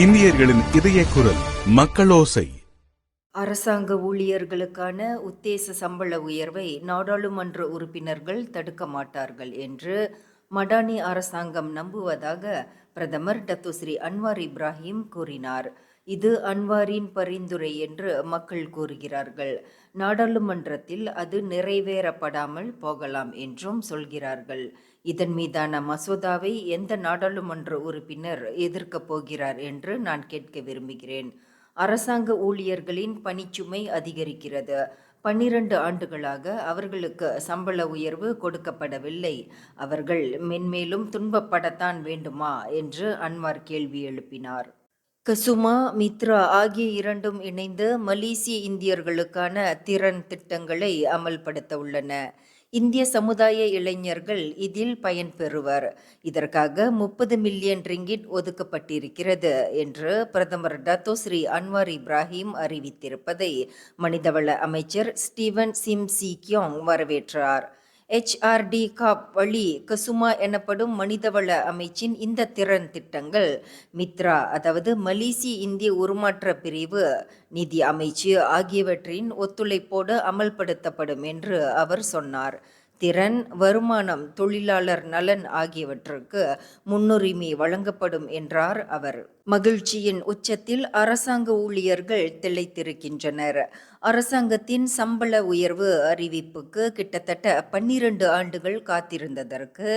இந்தியர்களின் இதய குரல் மக்களோசை. அரசாங்க ஊழியர்களுக்கான உத்தேச சம்பள உயர்வை நாடாளுமன்ற உறுப்பினர்கள் தடுக்க மாட்டார்கள் என்று மடானி அரசாங்கம் நம்புவதாக பிரதமர் டத்துஸ்ரீ அன்வார் இப்ராஹிம் கூறினார். இது அன்வாரின் பரிந்துரை என்று மக்கள் கூறுகிறார்கள். நாடாளுமன்றத்தில் அது நிறைவேறப்படாமல் போகலாம் என்றும் சொல்கிறார்கள். இதன் மீதான மசோதாவை எந்த நாடாளுமன்ற உறுப்பினர் எதிர்க்கப் போகிறார் என்று நான் கேட்க விரும்புகிறேன். அரசாங்க ஊழியர்களின் பணிச்சுமை அதிகரிக்கிறது. 12 ஆண்டுகளாக அவர்களுக்கு சம்பள உயர்வு கொடுக்கப்படவில்லை. அவர்கள் மென்மேலும் துன்பப்படத்தான் வேண்டுமா என்று அன்வார் கேள்வி எழுப்பினார். கசுமா, மித்ரா ஆகிய இரண்டும் இணைந்து மலேசிய இந்தியர்களுக்கான திறன் திட்டங்களை அமல்படுத்த உள்ளன. இந்திய சமுதாய இளைஞர்கள் இதில் பயன்பெறுவர். இதற்காக 30 மில்லியன் ரிங்கிட் ஒதுக்கப்பட்டிருக்கிறது என்று பிரதமர் டத்தோஸ்ரீ அன்வார் இப்ராஹிம் அறிவித்திருப்பதை மனிதவள அமைச்சர் ஸ்டீவன் சிம் சி கியோங் வரவேற்றார். HRD காப் வழி கசுமா எனப்படும் மனிதவள அமைச்சின் இந்த திறன் திட்டங்கள் மித்ரா, அதாவது மலேசிய இந்திய உருமாற்ற பிரிவு, நிதி அமைச்சு ஆகியவற்றின் ஒத்துழைப்போடு அமல்படுத்தப்படும் என்று அவர் சொன்னார். திறன், வருமானம், தொழிலாளர் நலன் ஆகியவற்றுக்கு முன்னுரிமை வழங்கப்படும் என்றார் அவர். மகிழ்ச்சியின் உச்சத்தில் அரசாங்க ஊழியர்கள் திளைத்திருக்கின்றனர். அரசாங்கத்தின் சம்பள உயர்வு அறிவிப்புக்கு கிட்டத்தட்ட 12 ஆண்டுகள் காத்திருந்ததற்கு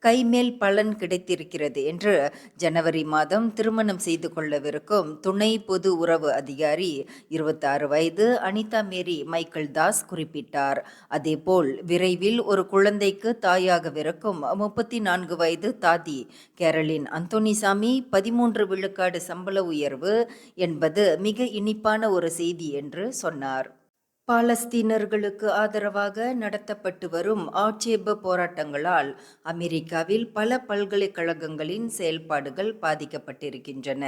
கைமேல் பலன் கிடைத்திருக்கிறது என்று ஜனவரி மாதம் திருமணம் செய்து கொள்ளவிருக்கும் துணை பொது உறவு அதிகாரி 26 வயது அனிதா மேரி மைக்கேல் தாஸ் குறிப்பிட்டார். அதேபோல் விரைவில் ஒரு குழந்தைக்கு தாயாகவிருக்கும் 34 வயது தாதி கேரளின் அந்தோனிசாமி 13 விழுக்காடு சம்பள உயர்வு என்பது மிக இனிப்பான ஒரு செய்தி என்று சொன்னார். பாலஸ்தீனர்களுக்கு ஆதரவாக நடத்தப்பட்டு வரும் ஆட்சேப போராட்டங்களால் அமெரிக்காவில் பல பல்கலைக்கழகங்களின் செயல்பாடுகள் பாதிக்கப்பட்டிருக்கின்றன.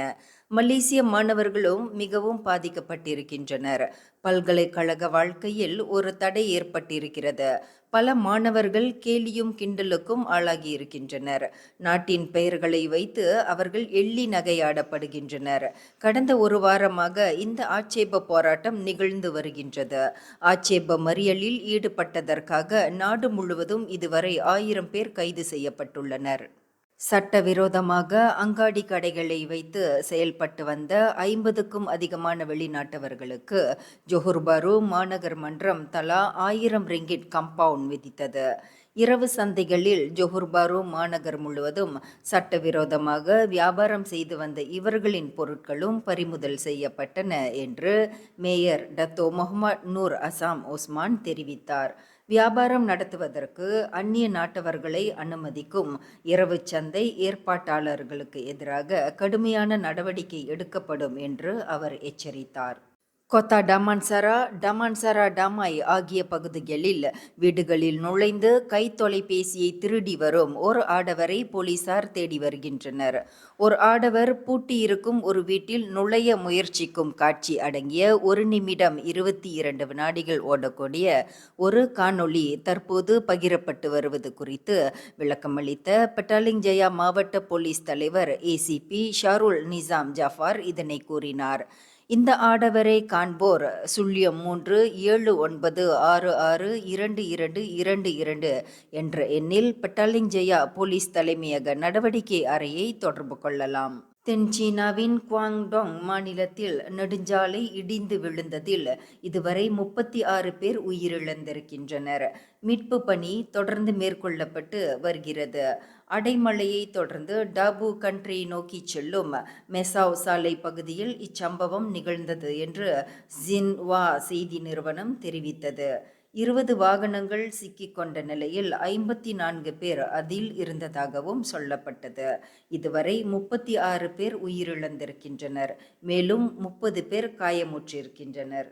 மலேசிய மாணவர்களும் மிகவும் பாதிக்கப்பட்டிருக்கின்றனர். பல்கலைக்கழக வாழ்க்கையில் ஒரு தடை ஏற்பட்டிருக்கிறது. பல மாணவர்கள் கேலியும் கிண்டலுக்கும் ஆளாகி இருக்கின்றனர். நாட்டின் பெயர்களை வைத்து அவர்கள் எள்ளி நகையாடப்படுகின்றனர். கடந்த ஒரு வாரமாக இந்த ஆட்சேப போராட்டம் நிகழ்ந்து வருகின்றது. ஆட்சேப மறியலில் ஈடுபட்டதற்காக நாடு முழுவதும் இதுவரை 1000 பேர் கைது செய்யப்பட்டுள்ளனர். சட்டவிரோதமாக அங்காடி கடைகளை வைத்து செயல்பட்டு வந்த 50க்கும் அதிகமான வெளிநாட்டவர்களுக்கு ஜொஹர் பாரு மாநகர் மன்றம் தலா 1000 ரிங்கிட் கம்பவுண்ட் விதித்தது. இரவு சந்தைகளில் ஜொஹர் பாரு மாநகர் முழுவதும் சட்டவிரோதமாக வியாபாரம் செய்து வந்த இவர்களின் பொருட்களும் பறிமுதல் செய்யப்பட்டன என்று மேயர் டத்தோ முகமது நூர் அசாம் ஒஸ்மான் தெரிவித்தார். வியாபாரம் நடத்துவதற்கு அந்நிய நாட்டவர்களை அனுமதிக்கும் இரவு சந்தை ஏற்பாட்டாளர்களுக்கு எதிராக கடுமையான நடவடிக்கை எடுக்கப்படும் என்று அவர் எச்சரித்தார். கொத்தா டமான்சரா டாமாய் ஆகிய பகுதிகளில் வீடுகளில் நுழைந்து கைத்தொலைபேசியை திருடி வரும் ஒரு ஆடவரை போலீசார் தேடி வருகின்றனர். ஒரு ஆடவர் பூட்டியிருக்கும் ஒரு வீட்டில் நுழைய முயற்சிக்கும் காட்சி அடங்கிய 1 நிமிடம் 22 வினாடிகள் ஓடக்கூடிய ஒரு காணொளி தற்போது பகிரப்பட்டு வருவது குறித்து விளக்கமளித்த பெட்டாலிங் ஜயா மாவட்ட போலீஸ் தலைவர் ACP ஷாருல் நிசாம் ஜாஃபார் இதனை கூறினார். இந்த ஆடவரை காண்போர் 03-79662222 என்ற எண்ணில் பெட்டாலிங் ஜயா போலீஸ் தலைமையக நடவடிக்கை அறையை தொடர்பு கொள்ளலாம். தென் சீனாவின் குவாங்டோங் மாநிலத்தில் நெடுஞ்சாலை இடிந்து விழுந்ததில் இதுவரை 36 பேர் உயிரிழந்திருக்கின்றனர். மீட்பு பணி தொடர்ந்து மேற்கொள்ளப்பட்டு வருகிறது. அடைமழையை தொடர்ந்து டாபு கண்ட்ரி நோக்கி செல்லும் மெசாவ் சாலை பகுதியில் இச்சம்பவம் நிகழ்ந்தது என்று ஜின்வா செய்தி நிறுவனம் தெரிவித்தது. 20 வாகனங்கள் சிக்கிக்கொண்ட நிலையில் 54 பேர் அதில் இருந்ததாகவும் சொல்லப்பட்டது. இதுவரை 36 பேர் உயிரிழந்திருக்கின்றனர். மேலும் 30 பேர் காயமுற்றிருக்கின்றனர்.